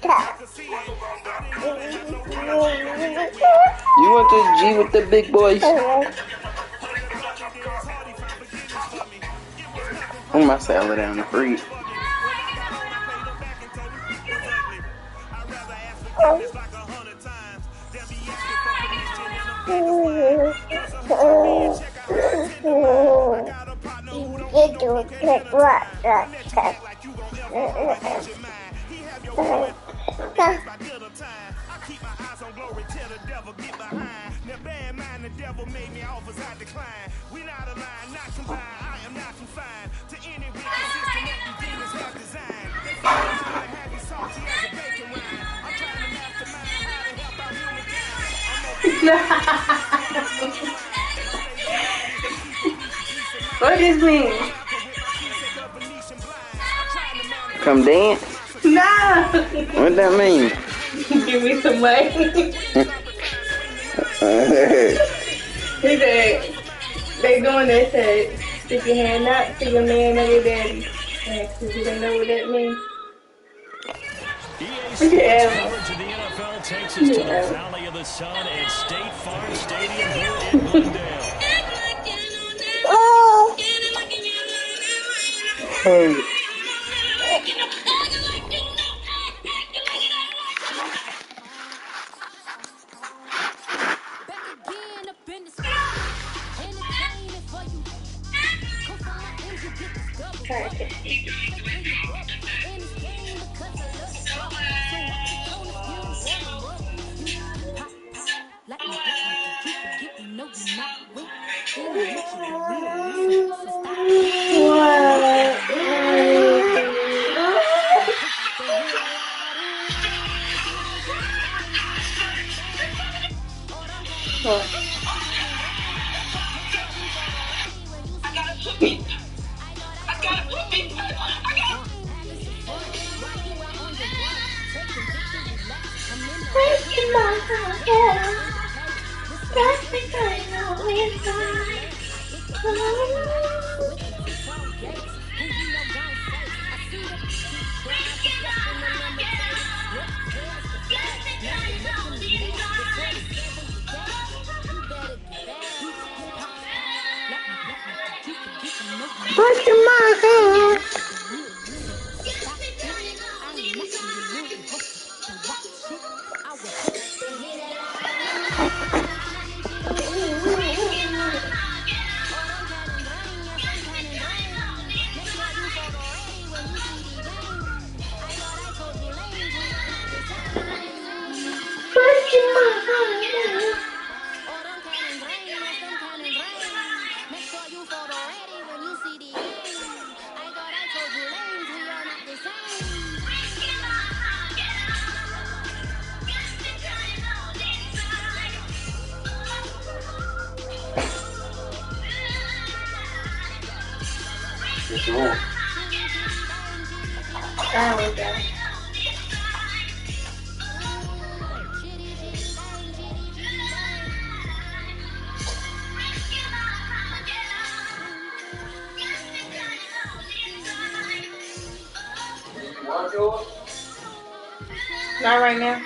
You want the G with the big boys? I'm my salad down the free. What does this mean? Come dance? No. What that mean? Give me some money. He said, they doing that said, stick your hand out to your man or your daddy. Ask if you don't know what that means. EA Sports coverage of the NFL takes us to the Valley of the Sun at State Farm Stadium here in Glendale. Hey. Not right now.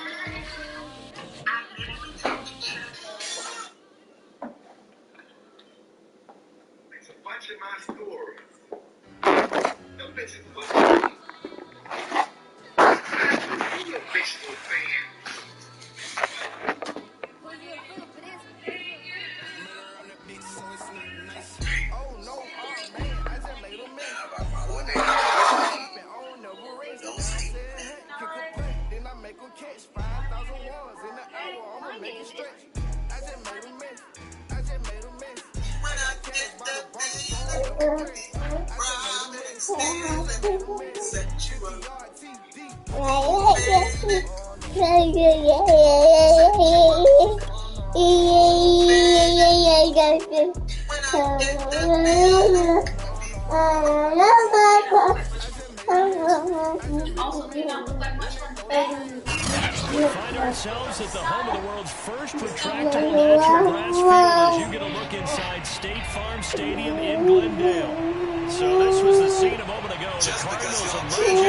We find ourselves at the home of the world's first retractable natural grass field as you get a look inside State Farm Stadium in Glendale. So this was the scene a moment ago. The Cardinals emerging,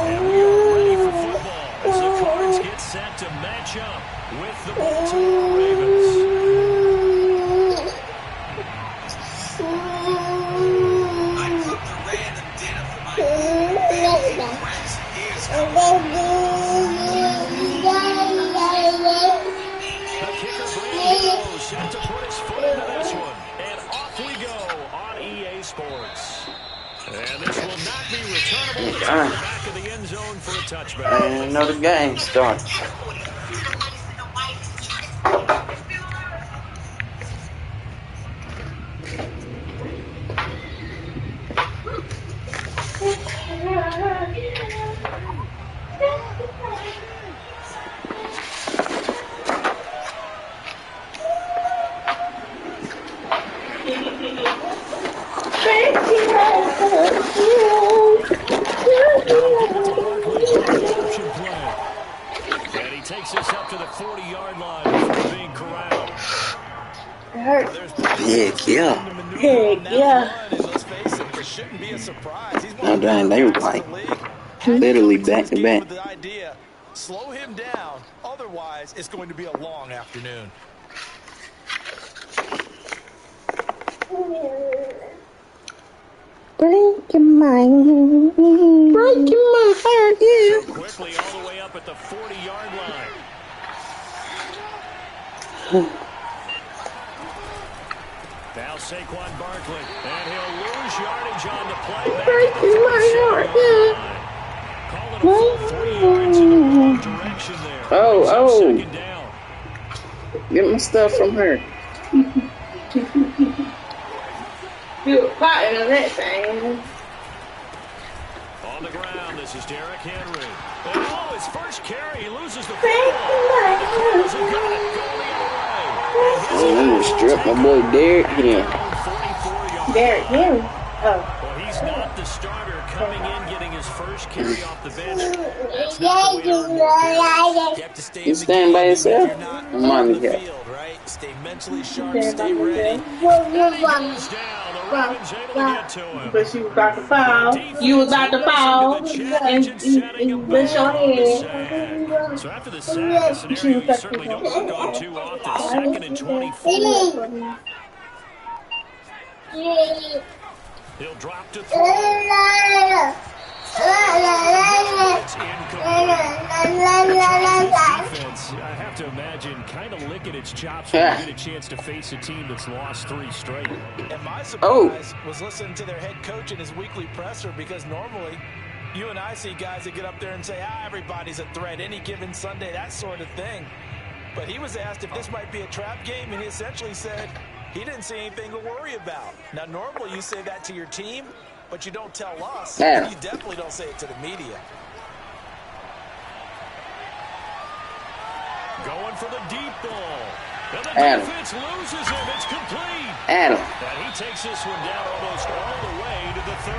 and we are ready for football. match up with the Baltimore Ravens. The kicker, Brandon, set to put his foot into this one. And off we go on EA Sports. And this will not be returnable to the back of the end zone for a touchback. And another game starts. And he takes this up to the 40-yard line before being corralled. It hurts. Heck yeah. Heck yeah. No, dang, they were like literally back to back. Slow him down, otherwise it's going to be a long afternoon. Break your mind. Break your heart, yeah. So quickly all the way up at the 40-yard line. Now Saquon Barkley, and he'll lose yardage on the play. Break my heart, yeah. Call it a full 3 yards in the wrong direction there. Oh. Second down. Get my stuff from her. You were fighting on that thing. On the ground, this is Derrick Henry. Oh, his first carry, he loses the Break football. my He got it, going the other way. Oh, I'm gonna strip my boy Derrick here. 44 yards. Derrick Henry. Oh. Well, he's not the starter coming in, getting his first carry off the bench. That's not the way to earn more carries. You have to stay You stand by yourself? Mommy here. field, right? Stay mentally sharp, stay ready. And he goes down. The Ravens able to get to him. But you was about to fall. You was about to fall. And bless your head. So after the sack, a scenario you certainly don't work on too often. 2nd and 24. He'll drop to throw. It's defense, I have to imagine, kind of licking its chops when you get a chance to face a team that's lost 3 straight. And my surprise was listening to their head coach in his weekly presser, because normally you and I see guys that get up there and say, everybody's a threat any given Sunday, that sort of thing. But he was asked if this might be a trap game, and he essentially said he didn't see anything to worry about. Now, normally you say that to your team, but you don't tell us. Yeah. You definitely don't say it to the media. Going for the deep ball. And the Adam. defense loses him. It's complete. Adam. And he takes this one down almost all the way to the 30.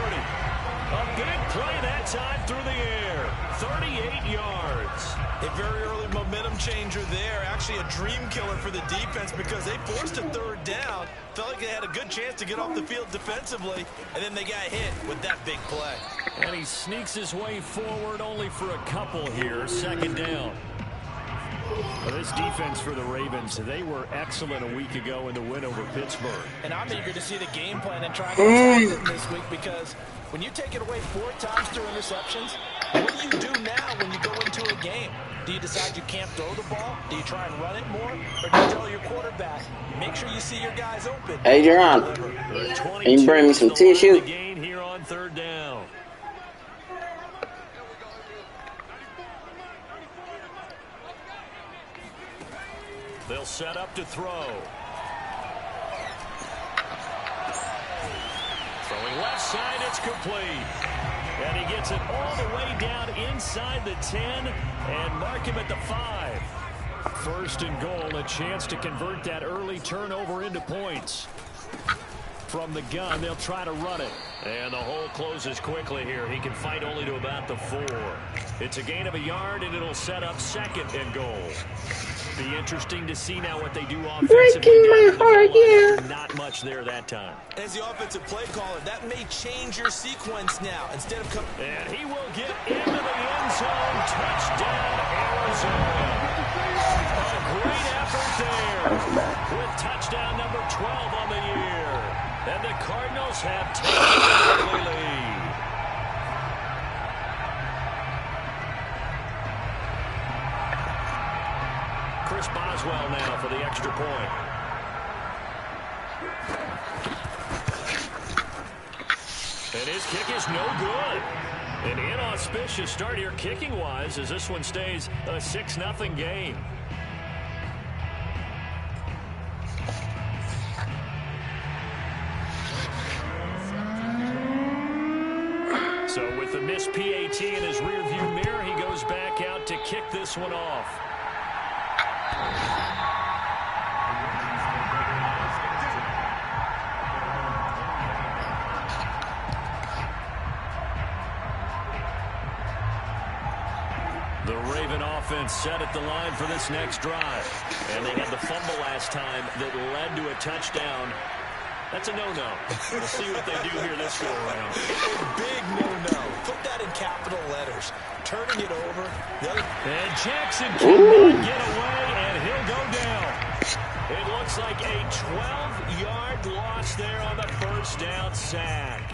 A big play that time through the air. 38 yards. A very early momentum changer there. Actually a dream killer for the defense, because they forced a 3rd down. Felt like they had a good chance to get off the field defensively, and then they got hit with that big play. And he sneaks his way forward only for a couple here. 2nd down. Well, this defense for the Ravens, they were excellent a week ago in the win over Pittsburgh. And I'm eager to see the game plan and try to attack them this week, because when you take it away 4 times through interceptions, what do you do now when you go into a game? Do you decide you can't throw the ball? Do you try and run it more? Or do you tell your quarterback, make sure you see your guys open? Hey, Jerron, can you bring me some tissue? Gain here on 3rd down. They'll set up to throw. Throwing left side, it's complete. And he gets it all the way down inside the 10 and mark him at the 5. 1st and goal, a chance to convert that early turnover into points. From the gun, they'll try to run it. And the hole closes quickly here. He can fight only to about the 4. It's a gain of a yard, and it'll set up 2nd and goal. Be interesting to see now what they do offensively. Breaking my heart, yeah. Not much there that time. As the offensive play caller, that may change your sequence now. Instead of and he will get into the end zone. Touchdown, Arizona. with touchdown number 12 on the year. And the Cardinals have taken an early lead. Chris Boswell now for the extra point. And his kick is no good. An inauspicious start here kicking-wise as this one stays a 6-0 game. So with the missed PAT in his rearview mirror, he goes back out to kick this one off. The Raven offense set at the line for this next drive. And they had the fumble last time that led to a touchdown. That's a no-no. We'll see what they do here this go-around. Big no-no. Put that in capital letters. Turning it over. And Jackson cannot get away, and he'll go down. It looks like a 12-yard loss there on the first down sack.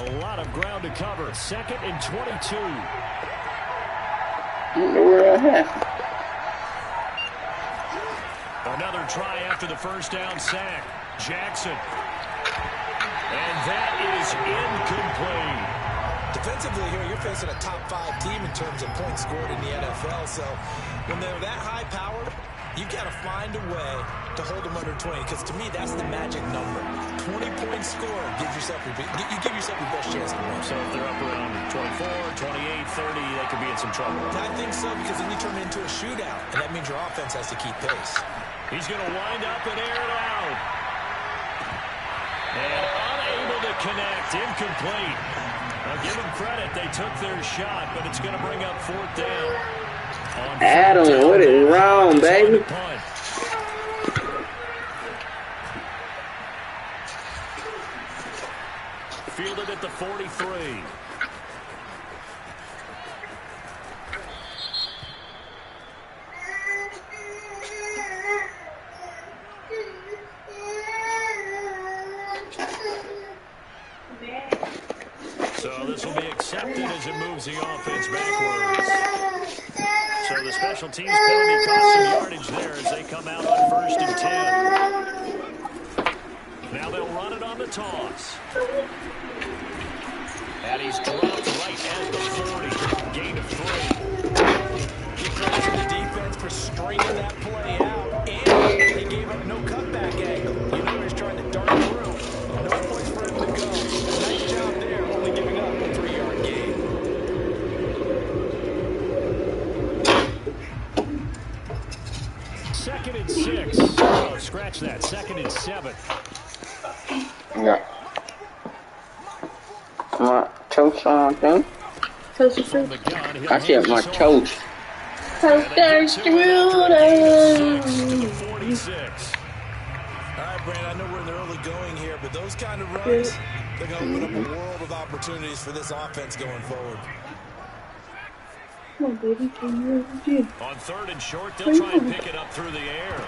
A lot of ground to cover. 2nd and 22. Another try after the first down sack. Jackson. And that is incomplete. Defensively here, you're facing a top-5 team in terms of points scored in the NFL. So when they're that high-powered, you've got to find a way to hold them under 20. Because to me, that's the magic number. 20 points scored gives yourself you give yourself your best chance to win. So if they're up around 24, 28, 30, they could be in some trouble. I think so, because then you turn it into a shootout, and that means your offense has to keep pace. He's going to wind up and air it out. And unable to connect, incomplete. Now give them credit, they took their shot, but it's going to bring up 4th down. Adam, what is wrong, baby? Fielded at the 43. So this will be accepted as it moves the offense backwards. So the special teams penalty cost some yardage there as they come out on 1st and 10. Now they'll run it on the toss. And he's dropped right at the 40. Gain of 3. Give credit to the defense for straightening that play out. And he gave up no cutback angle. You know he was trying to dart through. No place for him to go. Nice job there, only giving up a 3-yard gain. Second and 6. Oh, scratch that. 2nd and 7. Yeah. My toast on thing. Toast I said my toast. Toaster strudel. 46. All right, Brandon, I know we're in the early going here, but those kind of runs, they're going to open up a world of opportunities for this offense going forward. Come on, baby. On 3rd and short, they'll try and pick it up through the air.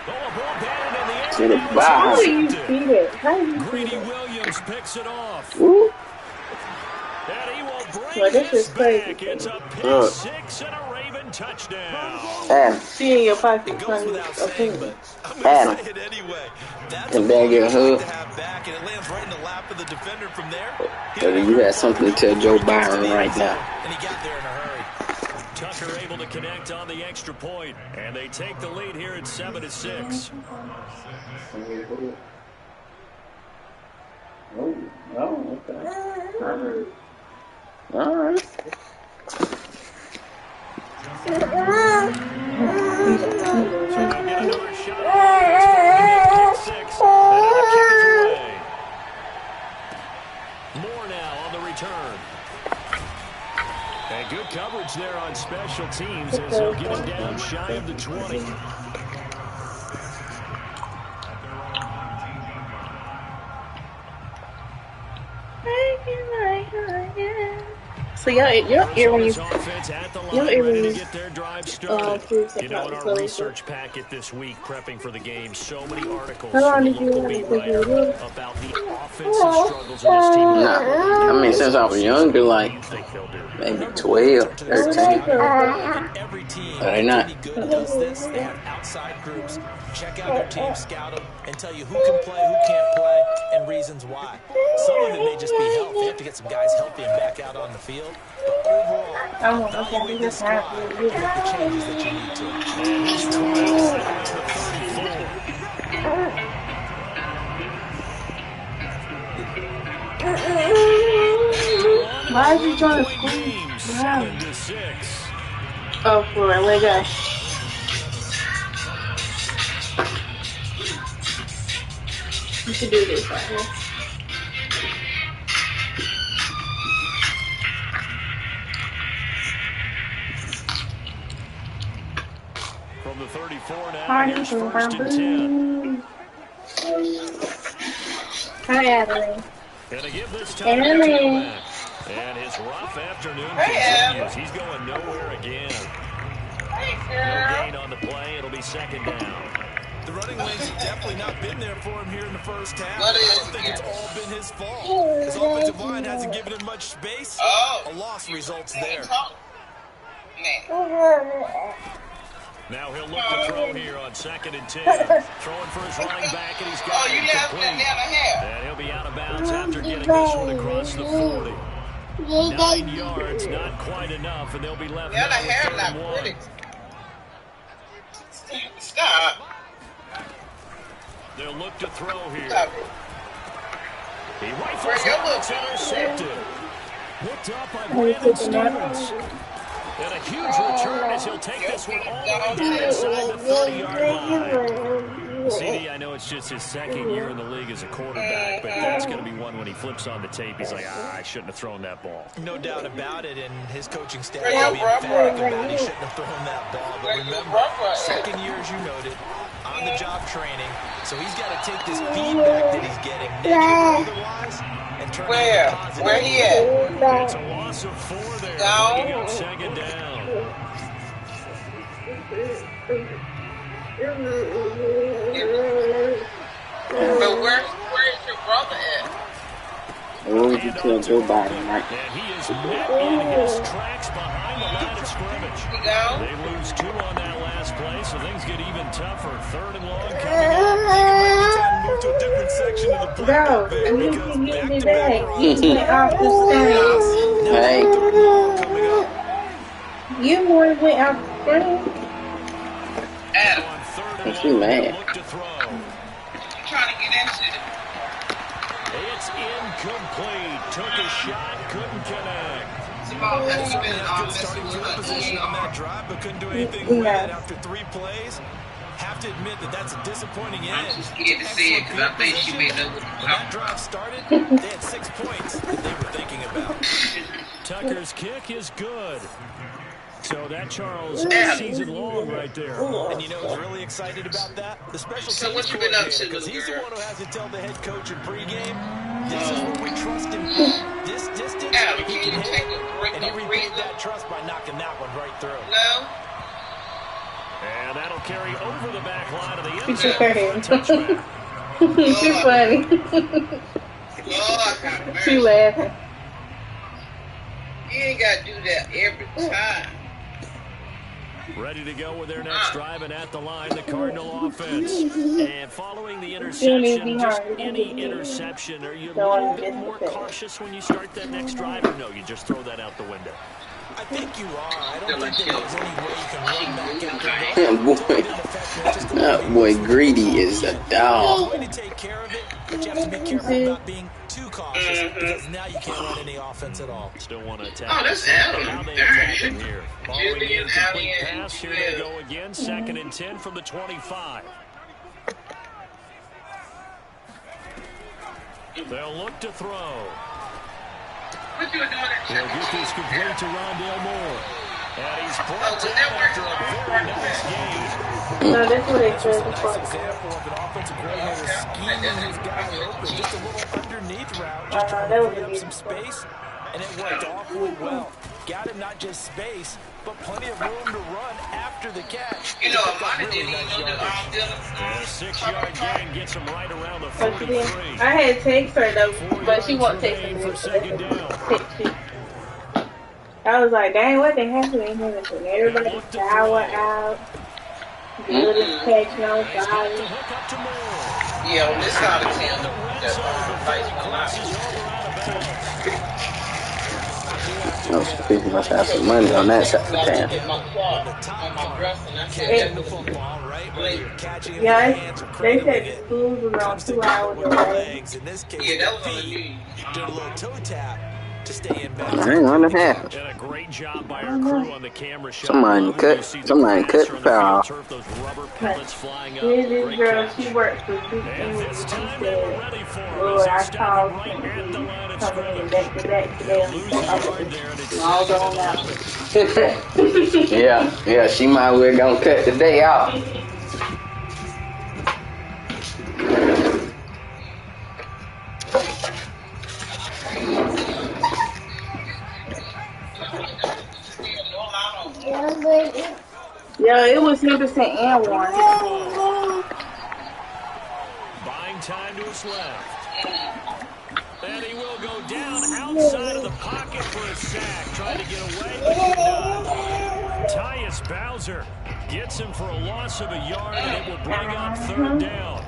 Oh, a ball batted in the air. To the Now it's box. How do you intercepted. beat it? How do you beat Greedy it? Williams picks it off. Ooh. And he will bring Well, this this is crazy. back. It's a pick 6 and a Raven touchdown. Adam. See in your pocket. It goes without saying, but I'm Adam. going to say it anyway. That's Can a bag your ball hood. to have back, and it lands right in the lap of the defender from there. Whether you had something to tell Joe Byron right now. And he got there in a hurry. Tucker able to connect on the extra point, and they take the lead here at 7-6. Oh, okay. All right. So they'll get another shot on this kick 6. Another kick is away. More now on the return. And good coverage there on special teams as they'll get it down shy of the 20. So y'all ear when you You know, in our research packet this week, prepping for the game, so many articles how long from the did you local want beat to writer do? about the offensive struggles of this team. Nah, I mean, since I was younger, What like do you think they'll do? maybe Number one, you 12, turn to the 13. scouting report, and every team Are they that's not? any good does this. They have outside groups check out their team, scout them, and tell you who can play, who can't play, and reasons why. Some of it may just be health. They have to get some guys healthy and back out on the field. But overall, evaluate this squad and make the changes that you need to. And his trial set around the 34. Why is he trying to Point game, 7-6. Oh, for it. Where'd it go? You should do this right here. From the 34 now, here's 1st and 10. Hi, Adeline. Gonna give this time to Adeline. and his rough afternoon continues. He's going nowhere again. No gain on the play. It'll be 2nd down. The running lanes have definitely not been there for him here in the first half. I don't think it's all been his fault. His offensive line hasn't given him much space. A loss results there. Now he'll look to throw here on 2nd and 10. Throwing for his running back, and he's got it complete. And he'll be out of bounds after getting this one across the 40. 9 yards, not quite enough, and they'll be left now with 3rd and 1. Stop. They'll look to throw here. He rifles it, it's intercepted. Picked up by Brandon Stevens. And a huge return as he'll take this one all the way down inside the 30-yard line. CD, I know it's just his 2nd year in the league as a quarterback, but that's going to be one when he flips on the tape. He's like, I shouldn't have thrown that ball. No doubt about it, and his coaching staff will be emphatic about he shouldn't have thrown that ball. But remember, 2nd year, as you noted, on-the-job training, so he's got to take this feedback that he's getting, negative or otherwise, and turn it into positive. Where he at? It's a loss of 4 there. Down. Bringing up 2nd down. But where's your brother at? What would you tell Joe Biden, right? And he is met in his tracks behind the line of scrimmage. They lose 2 on that last play, so things get even tougher. 3rd and long coming up. Move to a different section of the play. Bro, you can get me back. You went off the stage. Hey, You went off the stage. Adam, On 3rd is and she long, mad? look to throw. you trying to get into it? It's incomplete. Took a shot, couldn't connect. Simone, have you been Good starting field position on that drive, but couldn't do anything with it after 3 plays. Have to admit that that's a disappointing end. I'm just scared to see it because I think she may know what When that drive started, they had 6 points that they were thinking about. Tucker's kick is good. So that, Charles, season long right there. And you know who's really excited about that? The special So teams what you been up to, because he's the girl? one who has to tell the head coach in pregame, this is where we trust him. This distance, Adam, he can can you hit take it. a break And he of repaid breathing? that trust by knocking that one right through. No? And that'll carry over the back line of the end She's zone for a touchback. She's funny. Lord, have She mercy. laughing. You ain't got to do that every time. Ready to go with their next drive, and at the line, the Cardinal offense. And following the interception, just any interception, are you a little bit more cautious when you start that next drive, or no, you just throw that out the window? I think you are. I don't think there's any way you can run back out there. That boy Greedy is a He's dog. going to take care of it, but you have to be careful about being too cautious because now you can't run any offense at all. Still want to attack. Oh, that's Adam. How they attack him here. Following the Julian, incomplete Allen, pass, here they go again. 2nd and 10 from the 25. They'll look to throw. What you doing at They'll get this complete to Rondale Moore. And he's brought down after a very nice game. No, that's what they That's said just a nice before. example of an offensive coordinator scheming his guy open. Just a little underneath route, just trying that to was free up a some space. and it worked awfully well. Got him not just space, but plenty of room to run after the catch. You know, Amanda didn't even know the A 6-yard gain gets him right around the 43. I had text her though, but she won't text me. For second down. I was like, dang, what the heck is happening? Everybody shower out. Good is catching on fire. Yeah, on this side of town, the lights went out. Oh, so people must have some money on that side of town. Yeah, they said the schools was on 2 hours away. Yeah, that was on the news. Did a little toe tap to stay in I ain't gonna happen. And a great job by our crew on the camera shot. Somebody cut the power off. Those rubber pellets flying up. This girl, she works for Big English. She said, Lord, I called him. Coming in back to back today. All going out. Yeah, she might well gonna cut the day off. Yeah, it was 100% and one. Buying time to his left. And he will go down outside of the pocket for a sack. Trying to get away, but could not. Tyus Bowser gets him for a loss of a yard, and it will bring up third down.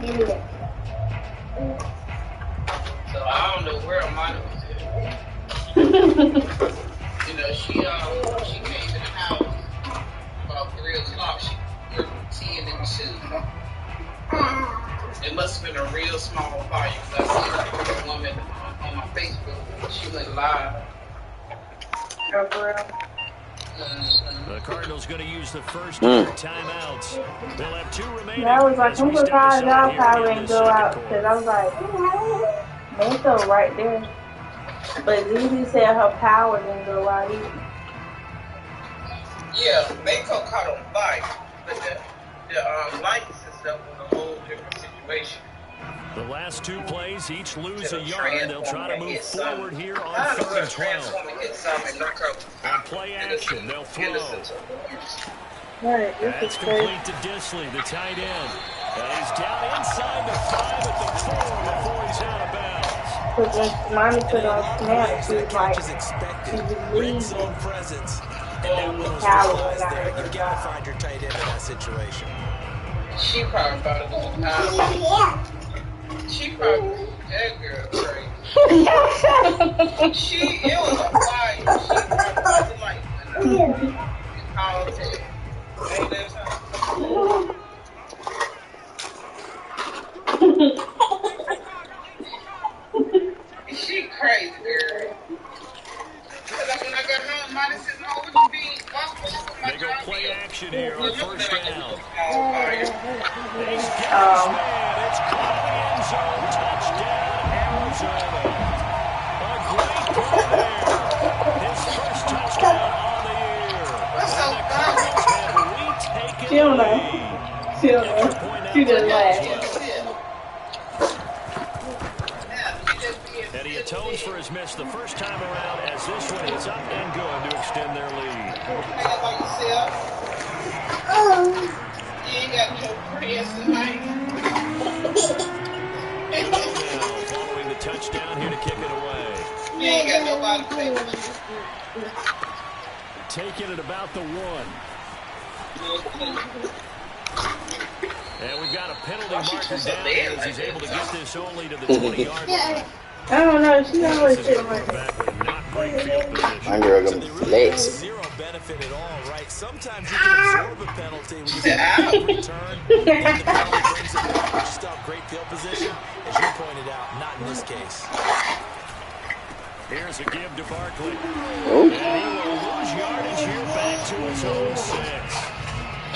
So I don't know where Amanda was at. You know, she came to the house about 3 o'clock. She worked 10 and 2. It must have been a real small fire because I see a woman on my Facebook. She went live. The Cardinals going to use the first of their timeouts. They'll have 2 remaining. Yeah, I was like, I'm surprised y'all probably didn't go out because I was like, they go right there. But Zuzi said her power didn't go out either. Yeah, Mako caught on fire, but the lights and stuff was a whole different situation. The last 2 plays, each lose a yard. They'll try to move forward here on 3rd and 12. On play action, they'll throw. That's complete to Disley, the tight end. And he's down inside the 5 at the 4 before he's out of bounds. Because when Mommy put on snap, she was like, she was leaving. And the power was out. You gotta find your tight end in that situation. She probably thought it was a She probably, that girl crazy. It was a fire. She probably like, called it. Ain't that time? She crazy, girl. Because when I got home, Monty said, "No, what you be? They go play action here on 1st down. He's got his man. It's caught in the end zone. Touchdown, Arizona. A great play there. His first touchdown on the year. What's so She don't know. She don't know. She just laughed. And he atones for his miss the first time around as this one is up and good to extend their lead. You ain't got no friends tonight. Following the touchdown here to kick it away. You ain't got nobody to play with. Taking it about the 1. And we've got a penalty marker down as he's able to get this only to the 20-yard line. I don't know. She always sitting right there. Not great field position. My girl gonna flex. Zero benefit at all, right? Sometimes you can absorb a penalty when you get a return. And the penalty brings it back, but you still have great field position. As you pointed out, not in this case. Here's a give to Barkley. Oh. And he will lose yardage here back to his own 6.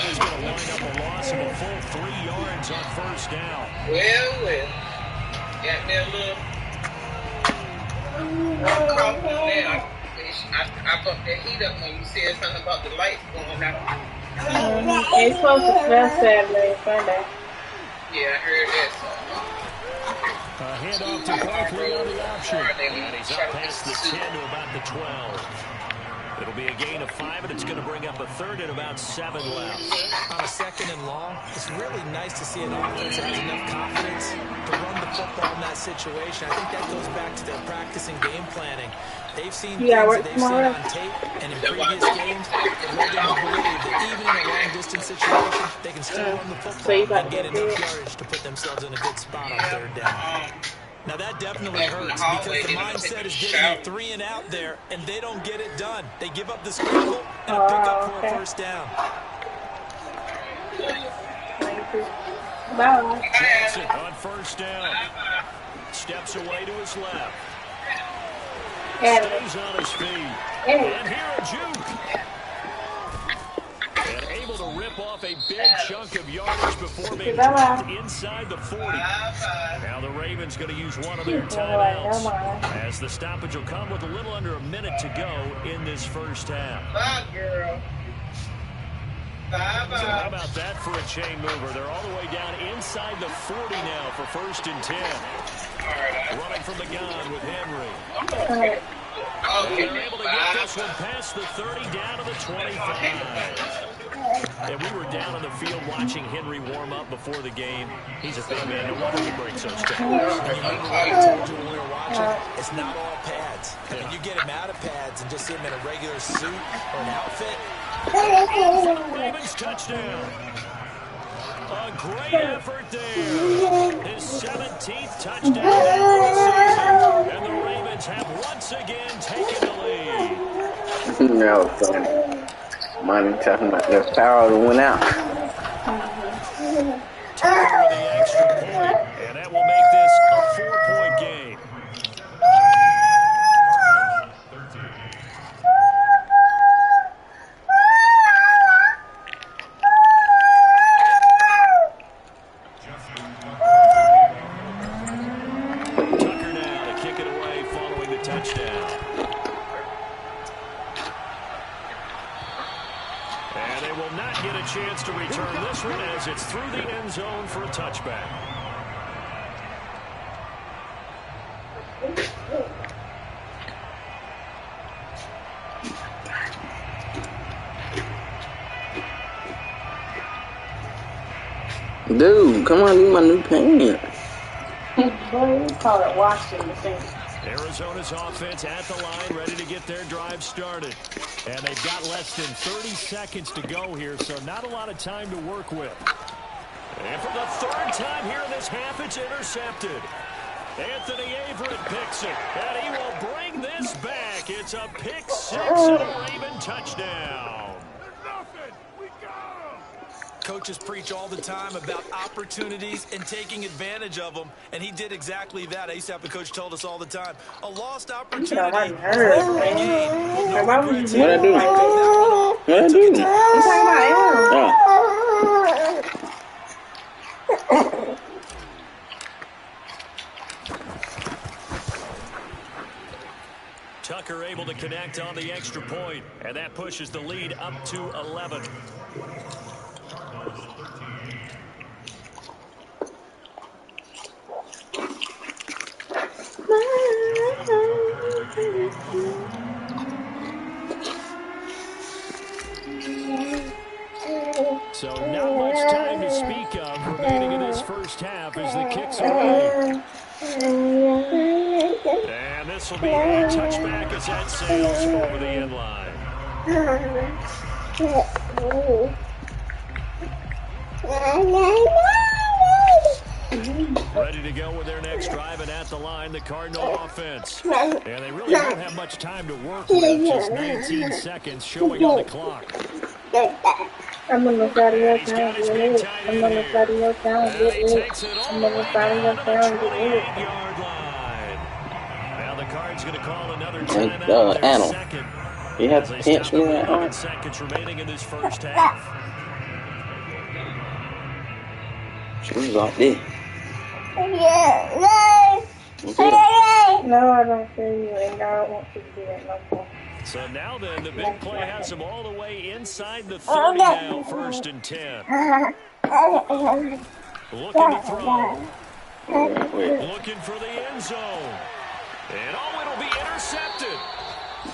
He's going to wind up a loss of a full 3 yards on 1st down. Well. Got that little... I bumped that heat up when you said something about the lights going out. It's supposed to smell Saturday and Sunday. Yeah, I heard that song. Handoff to Barkley on the option. And he's up past the 10 to about the 12. It'll be a gain of 5, and it's going to bring up a third and about 7 left. On a 2nd and long, it's really nice to see an offense that has enough confidence to run the football in that situation. I think that goes back to their practice and game planning. They've seen things that they've seen on tape and in previous games that led them to believe that even in a long-distance situation, they can still run the football and get enough yardage to put themselves in a good spot on 3rd down. Now, that definitely hurts because the mindset is getting a 3 and out there, and they don't get it done. They give up the scramble and a pickup for a 1st down. Jackson on 1st down. Steps away to his left. Stays on his feet. And here a juke. And able to rip off a big chunk of yardage before being dropped inside the 40. Now the Ravens going to use one of their timeouts as the stoppage will come with a little under a minute to go in this 1st half. Bye, girl. So how about that for a chain mover? They're all the way down inside the 40 now for 1st and 10. Running from the gun with Henry. And they're able to get this one past the 30 down to the 25. And we were down on the field watching Henry warm up before the game. He's a big man. No wonder he breaks those tackles. Remember what I told you when we were watching? It's not all pads. When you get him out of pads and just see him in a regular suit or an outfit. Ravens touchdown. A great effort there. His 17th touchdown of the season. And the Ravens have once again taken the lead. No, funny. Money talking about their power to win out. Tucker with the extra point, and that will make this a 4-point game. Tucker now to kick it away following the touchdown. And they will not get a chance to return this one as it's through the end zone for a touchback. Dude, come on, need my new pants. Boy, we call it washing machine. Arizona's offense at the line, ready to get their drive started. And they've got less than 30 seconds to go here, so not a lot of time to work with. And for the 3rd time here in this half, it's intercepted. Anthony Averett picks it, and he will bring this back. It's a pick 6 and a Raven touchdown. Coaches preach all the time about opportunities and taking advantage of them, and he did exactly that. I used to have a coach told us all the time, a lost opportunity is never a gain. What I do? What I do? Oh. Tucker able to connect on the extra point, and that pushes the lead up to 11. So not much time to speak of remaining in this 1st half as the kick's away. And this will be a touchback as that sails over the end line. Ready to go with their next drive, and at the line, the Cardinal offense. And they really don't have much time to work with, just 19 seconds showing on the clock. I'm on the side of your town, get it. I'm on the side of your town, get it. I'm on the side of your town, get it. Now the Card's going to call another timeout. Animal. Second. You have to pinch me that hard. 11 seconds remaining in this 1st half. She was like this. No, I don't feel you, and I don't want you to do that no more. So now then, the big play has them all the way inside the 30 now, 1st and 10. Looking to throw. Looking for the end zone. And it'll be intercepted.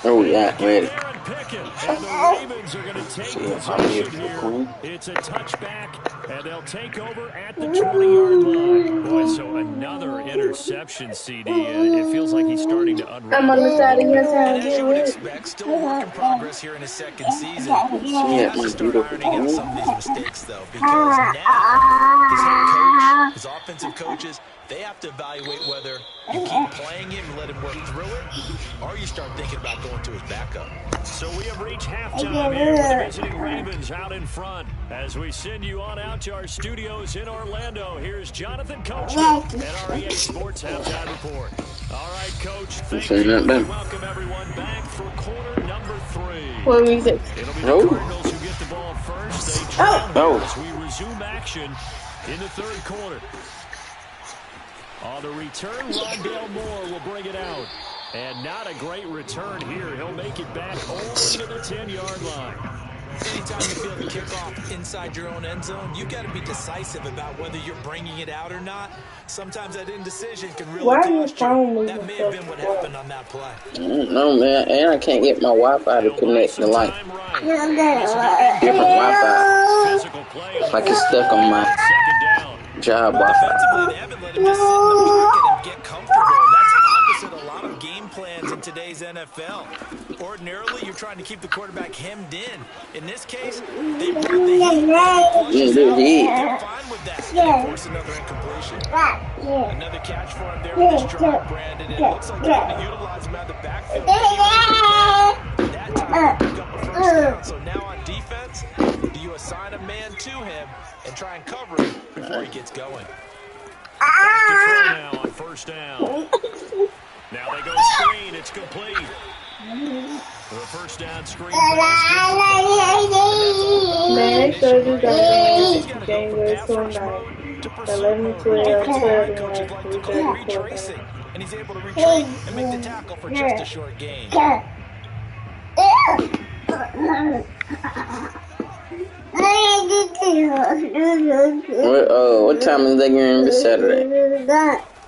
Oh, yeah, ready. And the Ravens are going to take possession here. It's a touchback, and they'll take over at the 20-yard line. Boy, so another interception, CD. It feels like he's starting to unravel. I'm on the side of your And side. as you would expect, still a work in progress here in his second season. He has to start ironing out some of these mistakes, though, because now his head coach, his offensive coaches, they have to evaluate whether you keep playing him and let him work through it, or you start thinking about going to his backup. So we have reached halftime here with the visiting Ravens out in front. As we send you on out to our studios in Orlando, here's Jonathan Coachman at our EA Sports Halftime Report. All right, Coach, thank you. Welcome everyone back for quarter number 3. What music? It'll be the Cardinals who get the ball first. They trail as we resume action in the third quarter. On the return, Rondale Moore will bring it out. And not a great return here. He'll make it back only to the 10-yard line. Anytime you feel the kickoff inside your own end zone, you've got to be decisive about whether you're bringing it out or not. Sometimes that indecision can really cost you. That may have been what happened on that play. No, man. And I can't get my Wi-Fi to connect to, like, different Wi-Fi. It's like it's stuck on my job Wi-Fi. Defensively, they haven't let him just sit in the pocket and get comfortable. That's opposite a lot of game plans in today's NFL. Ordinarily, you're trying to keep the quarterback hemmed in. In this case, they run the heat. They're fine with that. They force another incompletion. Another catch for him there on this drive, Brandon. And it looks like they're going to utilize him out of the backfield. That time, pick up a first down. So now on defense, do you assign a man to him and try and cover him before he gets going? Back to throw now on first down. Now they go screen. It's complete. The first down screen pass. Man, they showed you guys January 29th. 11-12, retracing, and he's able to retreat and make the tackle for just a short gain. What time is that game this Saturday?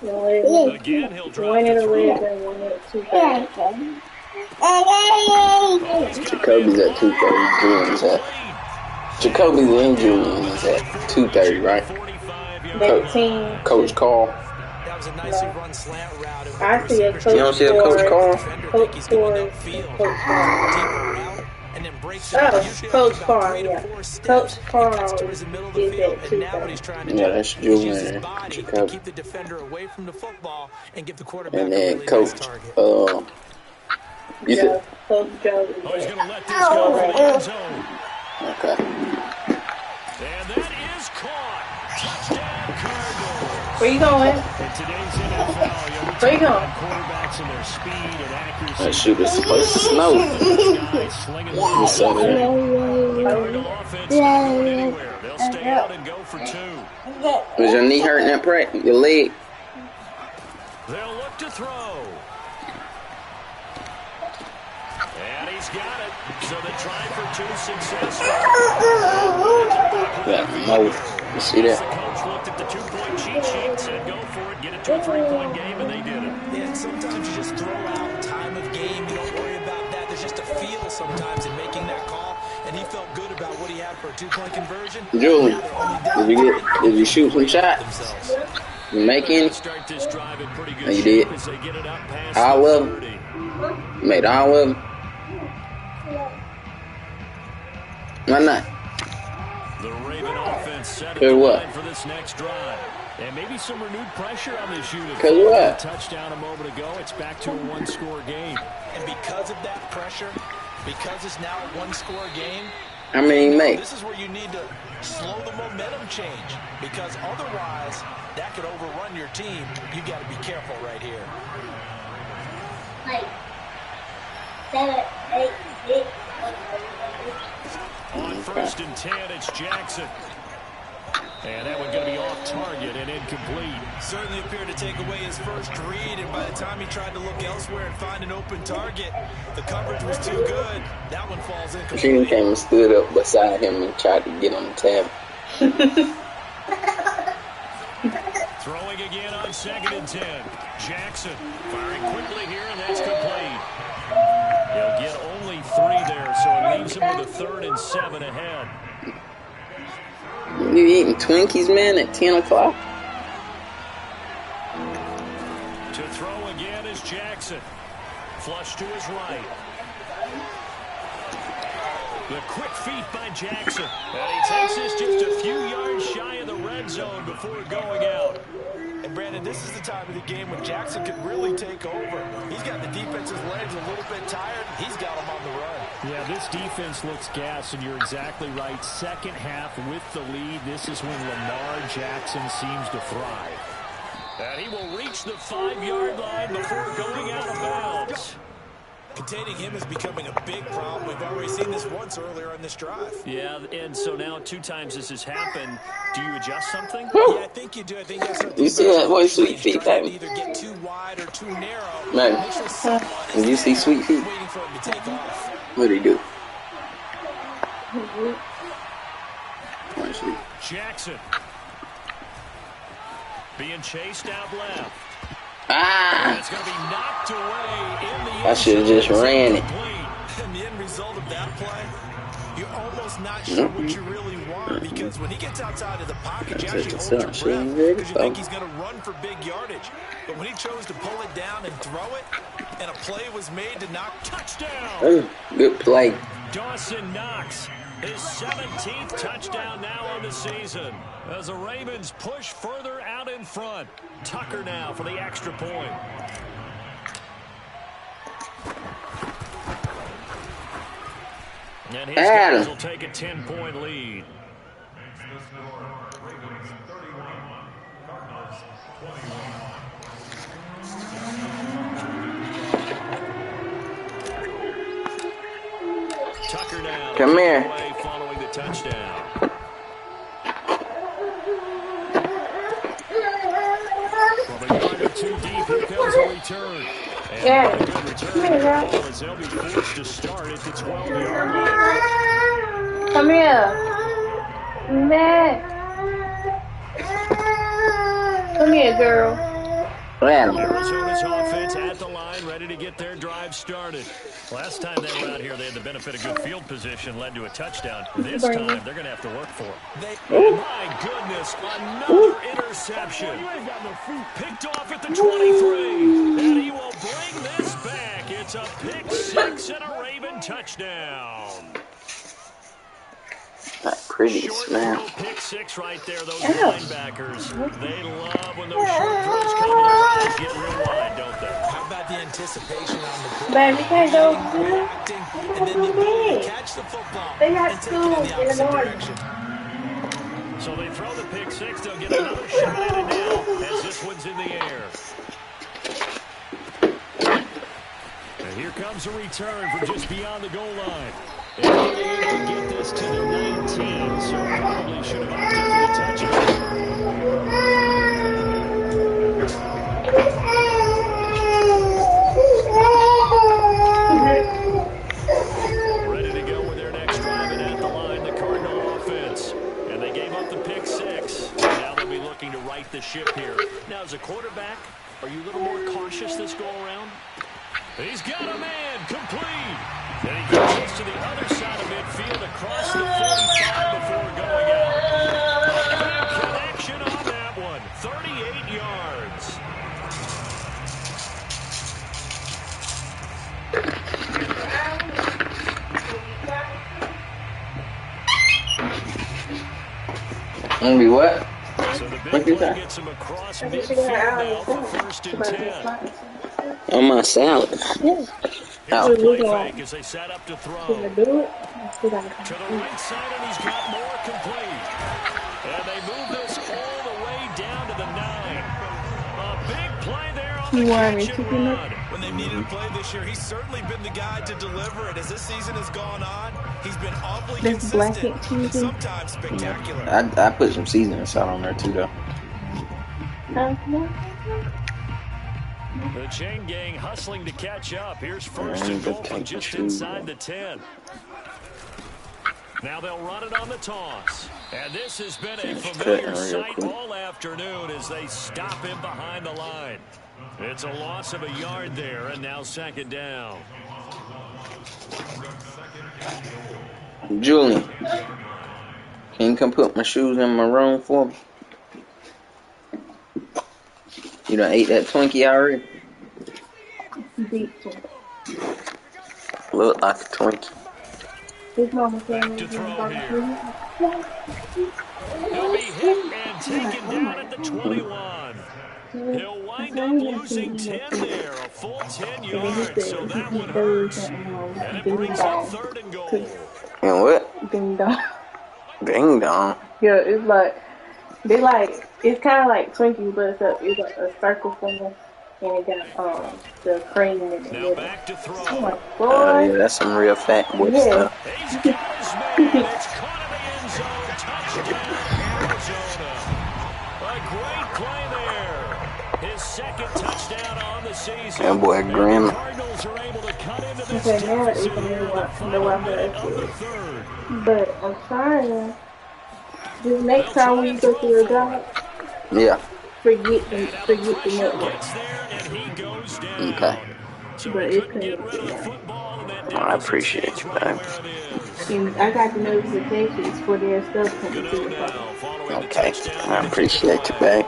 Again, he'll drop the throw. Jacoby's at 2:30. Julian's at Jacoby's and Julian is at 2:30, right? Coach Carl. That was a nicely run slant route. I see a Coach You don't see a Coach Carl? Coach Carl, yeah. Coach Carl is at 2:30. Yeah, that's Julian and Jacoby. Keep the defender away from the football and give the quarterback And then a Coach, Coach Joe. Oh, he's going to let this go for the end zone. Okay. And that is caught. Touchdown, Cardinals. Where you going? In today's NFL, Where you going? Quarterbacks and their speed and accuracy. That shit is supposed to snow. Guys slinging the Saturday. Cardinal offense not going anywhere. They'll stay out and go for 2. Was your knee hurting that practice? Your leg? They'll look to throw. And he's got it. So the try for 2 successful. Yeah, no. You see that? The coach looked at the 2-point cheat sheet and said, go for it, get it to a 3-point game, and they did it. Yeah, sometimes you just throw out time of game. You don't worry about that. There's just a feel sometimes in making that call, and he felt good about what he had for a 2-point conversion. Julian, did you shoot some shots? You make any? No, you did. All of them? You made all of them? Why not? The Raven offense set Cause what? for this next drive. And maybe some renewed pressure on this unit. Cause what? Touchdown a moment ago. It's back to a 1-score game. And because of that pressure, because it's now a 1-score game, How many you make? this is where you need to slow the momentum change, because otherwise that could overrun your team. You got to be careful right here. 7, 8, 8. On first and 10, it's Jackson. And that one going to be off target and incomplete. Certainly appeared to take away his first read, and by the time he tried to look elsewhere and find an open target, the coverage was too good. That one falls incomplete. June came and stood up beside him and tried to get on the tab. Throwing again 2nd and 10. Jackson firing quickly here, and that's complete. He'll get only 3 there, so it leaves him with a 3rd and 7 ahead. You eating Twinkies, man, at 10 o'clock? To throw again is Jackson. Flush to his right. The quick feet by Jackson. And he takes this just a few yards shy of the red zone before going out. And Brandon, this is the time of the game when Jackson could really take over. He's got the defense's legs a little bit tired. He's got them on the run. Yeah, this defense looks gassed, and you're exactly right. Second half with the lead, this is when Lamar Jackson seems to thrive. And he will reach the 5-yard line before going out of bounds. Containing him is becoming a big problem. We've already seen this once earlier on this drive. Yeah, and so now 2 times this has happened. Do you adjust something? Yeah, I think you do. I think that's what you see that boy Sweet Feet, baby? Either get too wide or too narrow. Man, did you see Sweet Feet? Waiting for him to take off. What did he do? Jackson being chased out left. Ah! It's going to be knocked away in the I should have just ran it. And the end result of that play, you're almost not sure what you really want, because when he gets outside of the pocket, you actually hold your breath because you think he's going to run for big yardage. But when he chose to pull it down and throw it, and a play was made to knock touchdown. Good play. Dawson Knox, his 17th touchdown now on the season. As the Ravens push further out in front. Tucker now for the extra point. And his guys will take a 10-point lead. Tucker now. Come here. Following the touchdown. From a yard or 2 deep, here comes a return. And Yeah. a good return. As they'll be forced to start at the 12-yard line. Come here. Man. Come here, girl. Arizona's offense at the line, ready to get their drive started. Last time they were out here, they had the benefit of good field position, led to a touchdown. This time, they're going to have to work for it. My goodness, another interception. Picked off at the 23, and he will bring this back. It's a pick 6 and a Raven touchdown. Not pretty, man. Pick 6 right there. Those linebackers, they love when those short throws come in. They get real wide, don't they? How about the anticipation on the play? Baby, can't go. Reacting, and then the ability to catch the football They got and take it school in the in the opposite morning. direction. So they throw the pick 6. They'll get another shot at it now as this one's in the air. And here comes a return from just beyond the goal line. And they're able to get this to the 19, so probably should have opted for the touchdown. Ready to go with their next drive, and at the line, the Cardinal offense. And they gave up the pick 6. And now they'll be looking to right the ship here. Now, as a quarterback, are you a little more cautious this go-around? He's got a man, complete. And he gets this to the other side of midfield across the 45 before going out. A big connection on that one. 38 yards. Gonna be what? So the big play gets him across midfield now for 1st and 10. On my salad. Here's a play fake as they set up to throw. To the right side, and he's got more complete. And they move this all the way down to the 9. A big play there on the catch and run. When they've needed a play this year, he's certainly been the guy to deliver it. As this season has gone on, he's been awfully consistent and sometimes spectacular. I put some seasoning salt on there too, though. The chain gang hustling to catch up. Here's 1st and goal from just inside the 10. Now they'll run it on the toss. And this has been a familiar sight all afternoon as they stop him behind the line. It's a loss of a yard there, and now second down. Julian, can you come put my shoes in my room for me? You done ate that Twinkie already? Look like a Twinkie. Back to throw here. He'll be hit and taken down at the 21. He'll wind up losing 10 there, a full 10 yards, so that one hurts. And it brings up 3rd and goal. And what? Ding dong. Ding dong. Yeah, it's kind of like Twinkies, but it's like a circle form, and it got the cream in it. Now back to throw. Oh, yeah, that's some real fat boy stuff. He's got his man. It's caught in the end zone. Touchdown, Arizona. A great play there. His second touchdown on the season. That boy grim. The Cardinals are able to cut into this Okay, now it's deficit here with the final play of the 3rd. But I'm trying. This next time when you go to your job, yeah. Forget the network. Okay. But it's crazy. I appreciate you, babe. And I got the notifications for their stuff coming to the phone. Okay. I appreciate you, babe.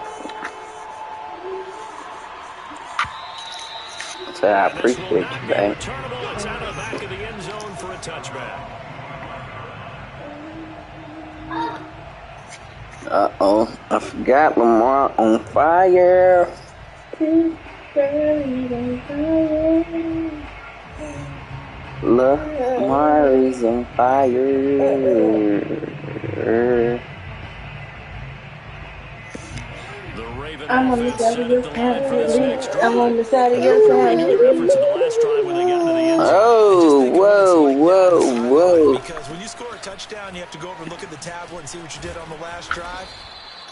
So I appreciate you, babe. It's out of the back of the end zone for a touchback. Uh-oh, I forgot Lamar on fire. Lamar is on fire. I'm on the side of your side. I'm on the side of your side. Oh, whoa. Because when you score a touchdown, you have to go over and look at the tablet and see what you did on the last drive.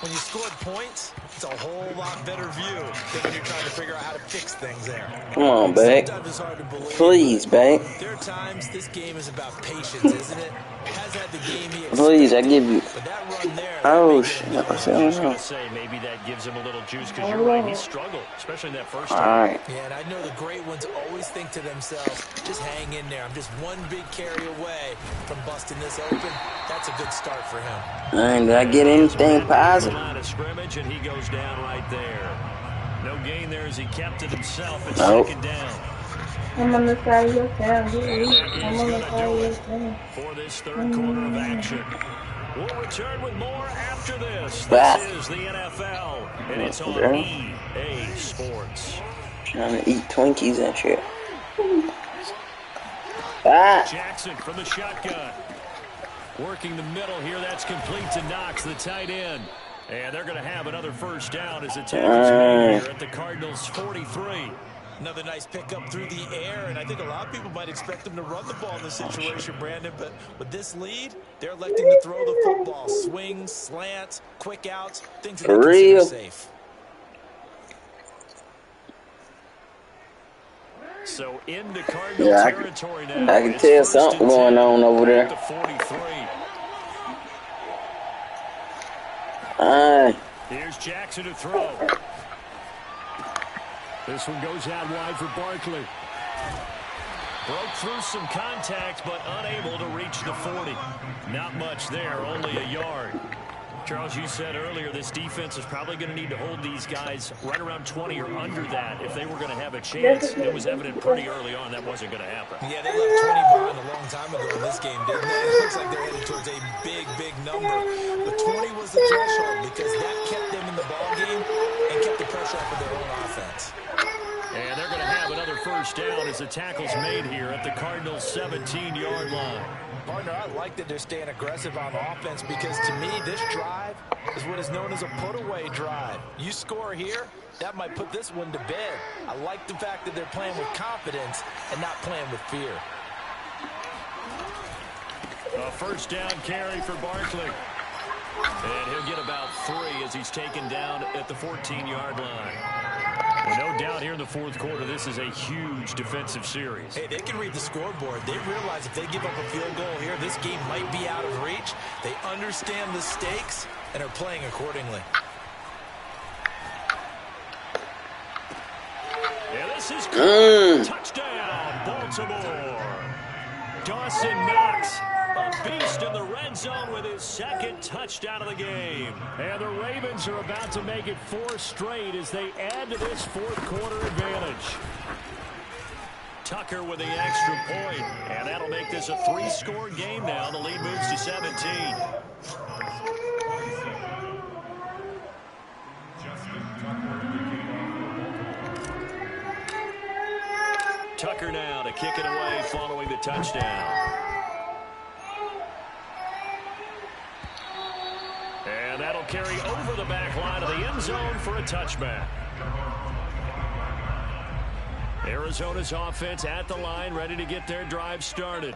When you scored points, it's a whole lot better view than when you're trying to figure out how to fix things there. Come on, babe. Sometimes it's hard to believe. Please, babe. There are times this game is about patience, isn't it? Has had the game he expected. Please, I give you. But that run there, Oh, shit. I was going to say, maybe that gives him a little juice because you're right. He struggled, especially in that first time. All right. Yeah, and I know the great ones always think to themselves, just hang in there. I'm just one big carry away from busting this open. That's a good start for him. And did I get anything positive? Line of scrimmage, and he goes down right there. No gain there as he kept it himself. It's Nope. second down. I'm on the side of your town. I'm on the side of your town. For this third quarter of action. We'll return with more after this. Bah. This is the NFL, and it's on Yeah. EA Sports. Trying to eat Twinkies and shit. Ah! Jackson from the shotgun. Working the middle here. That's complete to Knox, the tight end. And they're going to have another first down as the tackle's made here at the Cardinals' 43. Another nice pickup through the air, and I think a lot of people might expect them to run the ball in this situation, Brandon, but with this lead, they're electing to throw the football. Swings, slants, quick outs, things that they consider safe. So into Cardinal territory now. I can tell something going on over there. The 43. Here's Jackson to throw. This one goes out wide for Barkley. Broke through some contact, but unable to reach the 40. Not much there, only a yard. Charles, you said earlier this defense is probably going to need to hold these guys right around 20 or under that if they were going to have a chance. It was evident pretty early on that wasn't going to happen. Yeah, they left 20 behind a long time ago in this game, didn't they? It looks like they're headed towards a big number. But 20 was the threshold because that kept them in the ballgame and kept the pressure off of their own offense. And they're going to have another first down as the tackle's made here at the Cardinals' 17-yard line. Partner, I like that they're staying aggressive on offense because to me, this drive is what is known as a put-away drive. You score here, that might put this one to bed. I like the fact that they're playing with confidence and not playing with fear. A first down carry for Barkley. And he'll get about 3 as he's taken down at the 14-yard line. And no doubt here in the fourth quarter, this is a huge defensive series. Hey, they can read the scoreboard. They realize if they give up a field goal here, this game might be out of reach. They understand the stakes and are playing accordingly. Yeah, this is touchdown, Baltimore. Dawson Knox, a beast in the red zone with his second touchdown of the game. And the Ravens are about to make it 4 straight as they add to this fourth quarter advantage. Tucker with the extra point, and that'll make this a 3-score game now. The lead moves to 17. Tucker now to kick it away following the touchdown. And that'll carry over the back line of the end zone for a touchback. Arizona's offense at the line, ready to get their drive started.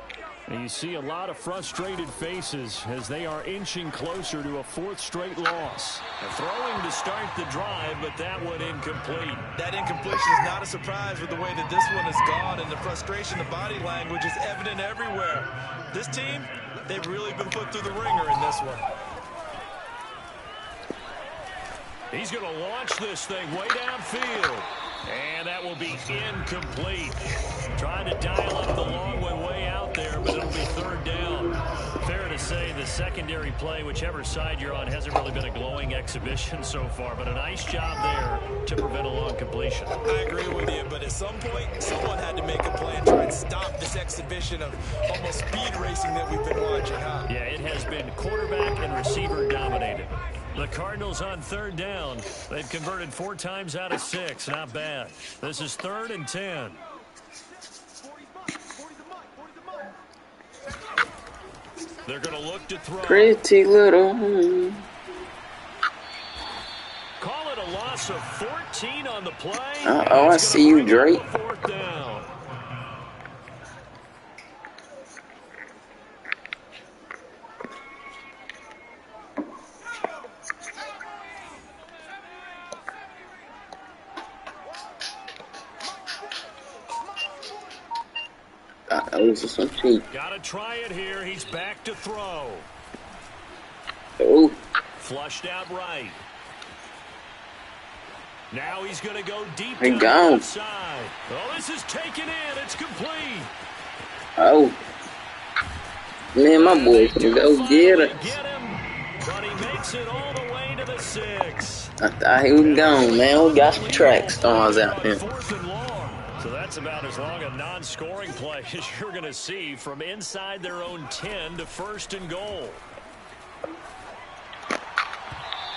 And you see a lot of frustrated faces as they are inching closer to a 4th straight loss. And throwing to start the drive, but that one incomplete. That incompletion is not a surprise with the way that this one has gone, and the frustration, the body language is evident everywhere. This team, they've really been put through the ringer in this one. He's going to launch this thing way downfield. And that will be incomplete. Trying to dial up the long one way out there, but it'll be 3rd down. Fair to say the secondary play, whichever side you're on, hasn't really been a glowing exhibition so far, but a nice job there to prevent a long completion. I agree with you, but at some point, someone had to make a play and try and stop this exhibition of almost speed racing that we've been watching, huh? Yeah, it has been quarterback and receiver dominated. The Cardinals on 3rd down. They've converted 4 times out of 6. Not bad. This is 3rd and 10. They're going to look to throw. Pretty little. Call it a loss of 14 on the play. Uh-oh, I see you, Drake. 4th down. Got to try it here. He's back to throw. Oh. Flushed out right. Now he's going to go deep He down gone. the left side. Oh, this is taken in. It's complete. Oh. Man, my boy can go get it. Get him, but he makes it all the way to the 6. I thought he was gone, man. We got some track stars out here. 4th and long. So that's about as long a non-scoring play as you're going to see from inside their own 10 to 1st and goal.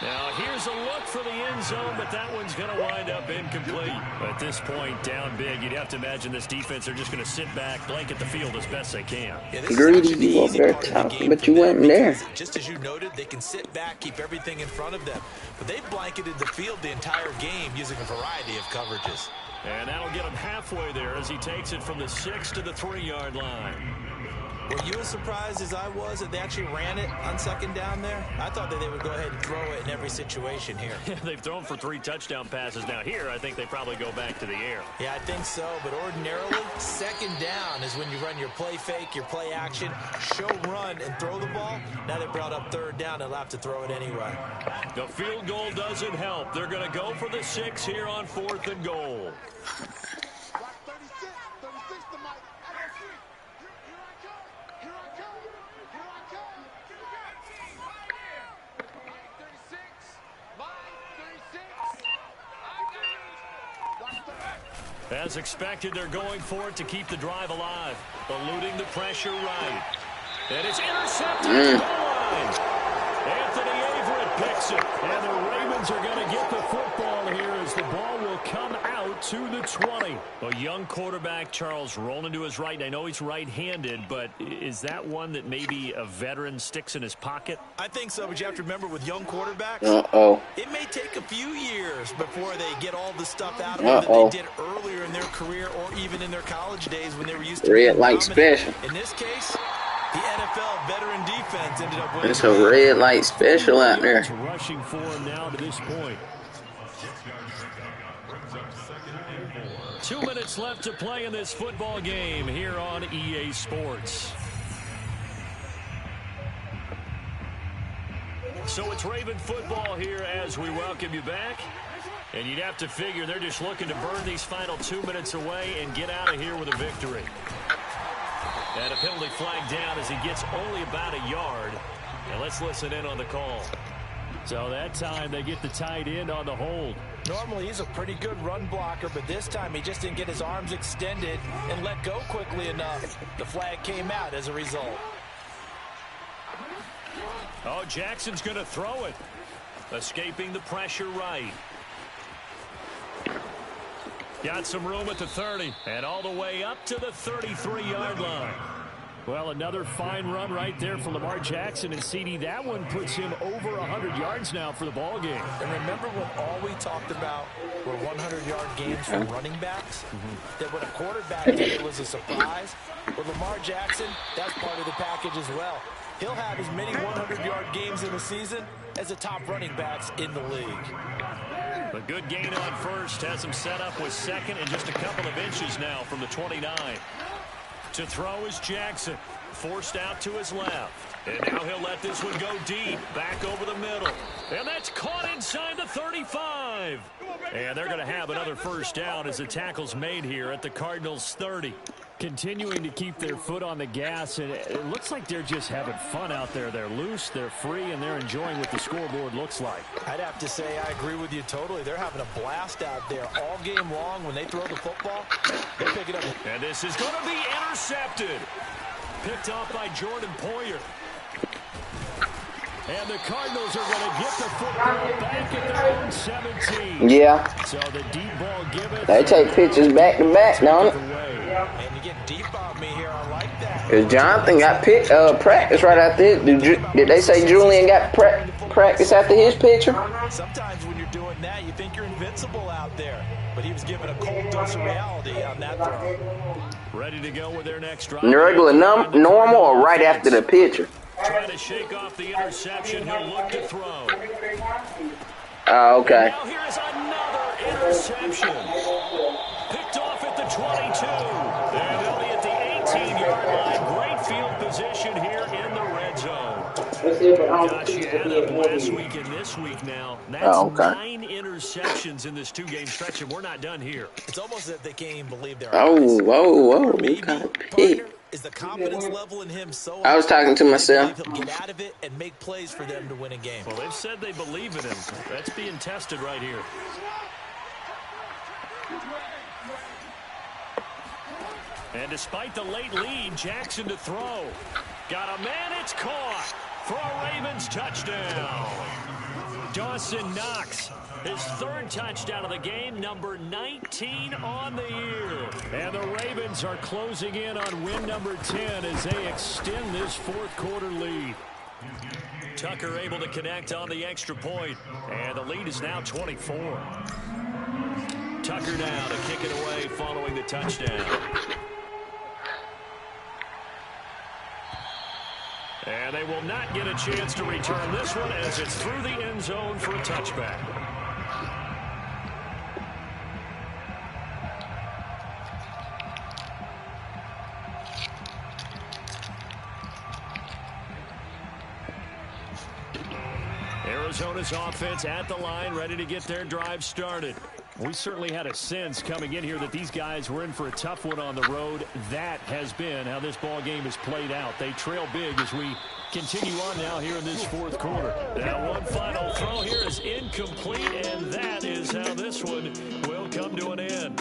Now here's a look for the end zone, but that one's going to wind up incomplete. At this point, down big, you'd have to imagine this defense are just going to sit back, blanket the field as best they can. Yeah, Greedy, you over there talking, but you weren't there. Just as you noted, they can sit back, keep everything in front of them. But they've blanketed the field the entire game using a variety of coverages. And that'll get him halfway there as he takes it from the 6 to the 3-yard line. Were you as surprised as I was that they actually ran it on 2nd down there? I thought that they would go ahead and throw it in every situation here. They've thrown for 3 touchdown passes. Now here, I think they probably go back to the air. Yeah, I think so. But ordinarily, 2nd down is when you run your play fake, your play action, show run, and throw the ball. Now they brought up 3rd down. They'll have to throw it anyway. The field goal doesn't help. They're going to go for the 6 here on 4th and goal. As expected, they're going for it to keep the drive alive. Eluding the pressure right. And it's intercepted at the goal line. Anthony Averett picks it. And the Ravens are going to get the football here as the ball will come out to the 20. A young quarterback, Charles, rolling to his right. I know he's right-handed, but is that one that maybe a veteran sticks in his pocket? I think so, but you have to remember with young quarterbacks, it may take a few years before they get all the stuff out of them that they did earlier in their career or even in their college days when they were used to red light special. In this case, the NFL veteran defense ended up winning. It's a red light special out there. Rushing for him now to this point. 2 minutes left to play in this football game here on EA Sports. So it's Raven football here as we welcome you back. And you'd have to figure they're just looking to burn these final 2 minutes away and get out of here with a victory. And a penalty flag down as he gets only about a yard. And let's listen in on the call. So that time they get the tight end on the hold. Normally he's a pretty good run blocker, but this time he just didn't get his arms extended and let go quickly enough. The flag came out as a result. Oh, Jackson's going to throw it. Escaping the pressure right. Got some room at the 30 and all the way up to the 33-yard line. Well, another fine run right there for Lamar Jackson, and CD, that one puts him over 100 yards now for the ball game. And remember when all we talked about were 100-yard games from running backs? That when a quarterback did it was a surprise. With Lamar Jackson, that's part of the package as well. He'll have as many 100-yard games in the season as the top running backs in the league. A good gain on first has him set up with second and just a couple of inches now from the 29. To throw is Jackson, forced out to his left. And now he'll let this one go deep, back over the middle. And that's caught inside the 35. And they're going to have another first down as the tackle's made here at the Cardinals' 30. Continuing to keep their foot on the gas, and it looks like they're just having fun out there. They're loose, they're free, and they're enjoying what the scoreboard looks like. I'd have to say I agree with you totally. They're having a blast out there all game long. When they throw the football, they pick it up. And this is going to be intercepted. Picked off by Jordan Poyer. And the Cardinals are going to get the football back at their own 17. Yeah. So the deep ball given. They take pitches back to back, don't it? And you get deep on me here. I like that. Because Jonathan got practice right after this. Did they say Julian got practice after his picture? Sometimes when you're doing that, you think you're invincible out there. But he was given a cold dose of reality on that throw. Ready to go with their next drive. Regular normal or right after the picture? Trying to shake off the interception. He'll look to throw. Oh, okay. And now here's another interception. Picked off at the 22. And they'll be at the 18-yard line. Great field position here in the red zone. Gosh, you had them last week and this week now. That's 9 interceptions in this 2-game stretch, and we're not done here. It's almost as if they can't even believe they're whoa. What kind of pick? Is the confidence level in him so I was talking to myself. He'll get out of it and make plays for them to win a game. Well, they've said they believe in him. That's being tested right here. And despite the late lead, Jackson to throw. Got a man, it's caught for a Ravens touchdown. Dawson Knox, his 3rd touchdown of the game, number 19 on the year. And the Ravens are closing in on win number 10 as they extend this 4th quarter lead. Tucker able to connect on the extra point, and the lead is now 24. Tucker now to kick it away following the touchdown. And they will not get a chance to return this one as it's through the end zone for a touchback. Arizona's offense at the line, ready to get their drive started. We certainly had a sense coming in here that these guys were in for a tough one on the road. That has been how this ball game has played out. They trail big as we continue on now here in this 4th quarter. Now one final throw here is incomplete, and that is how this one will come to an end.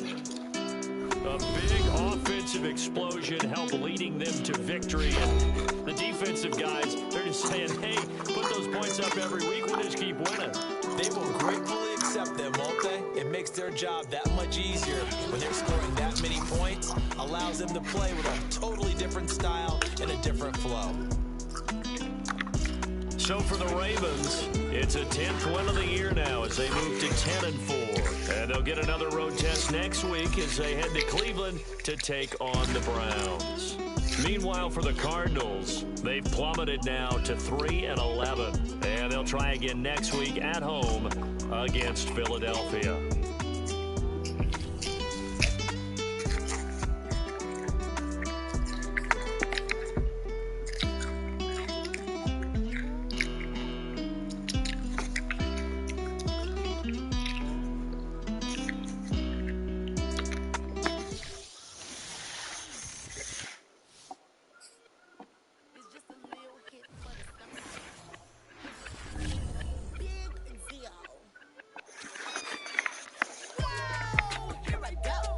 A big offensive explosion helped leading them to victory. And the defensive guys, they're just saying, hey, put those points up every week. We'll just keep winning. They will gratefully accept them, won't they? It makes their job that much easier when they're scoring that many points. Allows them to play with a totally different style and a different flow. So for the Ravens, it's a 10th win of the year now as they move to 10-4. And they'll get another road test next week as they head to Cleveland to take on the Browns. Meanwhile, for the Cardinals, they've plummeted now to 3-11. And they'll try again next week at home against Philadelphia.